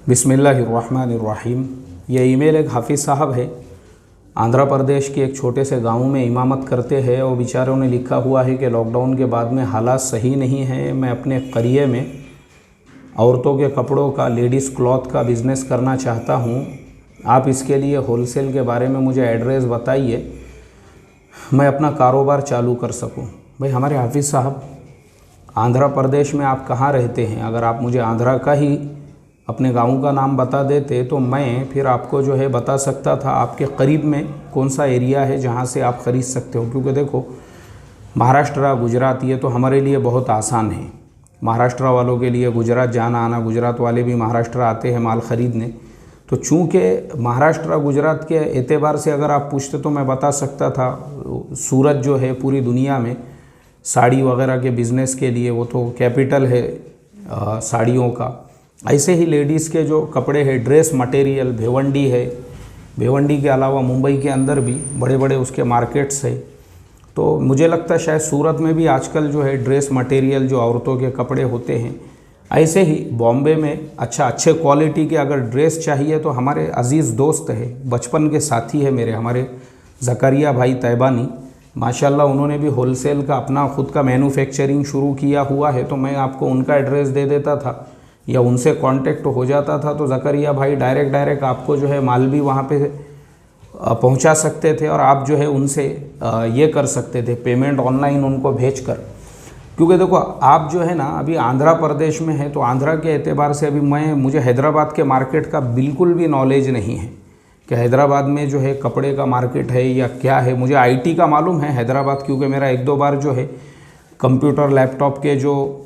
बिस्मिल्लाहिर्रहमानिर्रहीम। ये ईमेल एक हाफिज़ साहब है, आंध्र प्रदेश के एक छोटे से गांव में इमामत करते हैं और बेचारों ने लिखा हुआ है कि लॉकडाउन के बाद में हालात सही नहीं हैं। मैं अपने करियर में औरतों के कपड़ों का, लेडीज़ क्लॉथ का बिज़नेस करना चाहता हूँ। आप इसके लिए होलसेल के बारे में मुझे एड्रेस बताइए, मैं अपना कारोबार चालू कर सकूँ। भाई हमारे हाफिज़ साहब, आंध्र प्रदेश में आप कहाँ रहते हैं? अगर आप मुझे आंध्रा का ही अपने गांव का नाम बता देते तो मैं फिर आपको जो है बता सकता था आपके करीब में कौन सा एरिया है जहां से आप ख़रीद सकते हो। क्योंकि देखो, महाराष्ट्र, गुजरात ये तो हमारे लिए बहुत आसान है। महाराष्ट्र वालों के लिए गुजरात जाना आना, गुजरात वाले भी महाराष्ट्र आते हैं माल ख़रीदने। तो चूँकि महाराष्ट्र गुजरात के एतबार से अगर आप पूछते तो मैं बता सकता था सूरत जो है पूरी दुनिया में साड़ी वगैरह के बिज़नेस के लिए वो तो कैपिटल है साड़ियों का। ऐसे ही लेडीज़ के जो कपड़े हैं, ड्रेस मटेरियल, भिवंडी है, भिवंडी के अलावा मुंबई के अंदर भी बड़े बड़े उसके मार्केट्स है। तो मुझे लगता है शायद सूरत में भी आजकल जो है ड्रेस मटेरियल जो औरतों के कपड़े होते हैं। ऐसे ही बॉम्बे में अच्छे क्वालिटी के अगर ड्रेस चाहिए तो हमारे अज़ीज़ दोस्त है, बचपन के साथी है मेरे, हमारे ज़करिया भाई तैबानी, माशाल्लाह उन्होंने भी होलसेल का अपना खुद का मैन्युफैक्चरिंग शुरू किया हुआ है। तो मैं आपको उनका एड्रेस दे देता था या उनसे कांटेक्ट हो जाता था तो ज़करिया भाई डायरेक्ट आपको जो है माल भी वहाँ पे पहुँचा सकते थे और आप जो है उनसे ये कर सकते थे पेमेंट ऑनलाइन उनको भेजकर। क्योंकि देखो, आप जो है ना अभी आंध्र प्रदेश में है तो आंध्रा के एतबार से अभी मुझे हैदराबाद के मार्केट का बिल्कुल भी नॉलेज नहीं है कि हैदराबाद में जो है कपड़े का मार्केट है या क्या है। मुझे आईटी का मालूम है हैदराबाद, क्योंकि मेरा एक दो बार जो है कंप्यूटर लैपटॉप के जो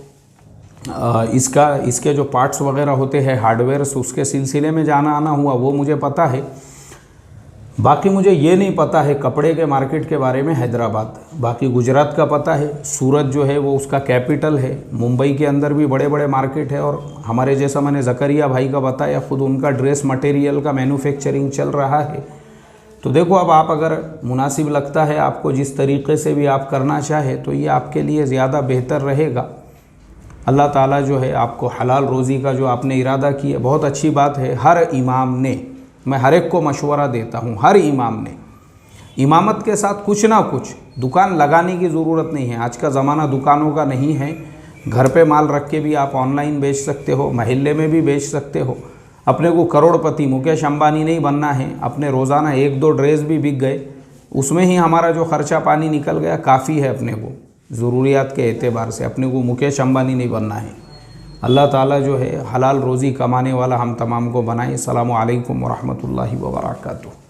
इसके जो पार्ट्स वगैरह होते हैं, हार्डवेयर्स, उसके सिलसिले में जाना आना हुआ, वो मुझे पता है। बाकी मुझे ये नहीं पता है कपड़े के मार्केट के बारे में हैदराबाद। बाकी गुजरात का पता है, सूरत जो है वो उसका कैपिटल है, मुंबई के अंदर भी बड़े बड़े मार्केट है। और हमारे जैसा मैंने ज़करिया भाई का बताया, ख़ुद उनका ड्रेस मटेरियल का मैन्युफैक्चरिंग चल रहा है। तो देखो, अब आप अगर मुनासिब लगता है आपको, जिस तरीके से भी आप करना चाहे तो ये आपके लिए ज़्यादा बेहतर रहेगा। अल्लाह ताला जो है आपको हलाल रोज़ी का जो आपने इरादा किया, बहुत अच्छी बात है। हर इमाम ने, मैं हर एक को मशवरा देता हूँ, हर इमाम ने इमामत के साथ कुछ ना कुछ दुकान लगाने की ज़रूरत नहीं है। आज का ज़माना दुकानों का नहीं है। घर पे माल रख के भी आप ऑनलाइन बेच सकते हो, महल्ले में भी बेच सकते हो। अपने को करोड़पति मुकेश अंबानी नहीं बनना है। अपने रोज़ाना एक दो ड्रेस भी बिक गए, उसमें ही हमारा जो ख़र्चा पानी निकल गया, काफ़ी है अपने को ज़रूरियात के एतबार से। अपने को मुकेश अंबानी नहीं बनना है। अल्लाह ताला जो है हलाल रोज़ी कमाने वाला हम तमाम को बनाए। अस्सलामु अलैकुम व रहमतुल्लाहि व बरकातुहू।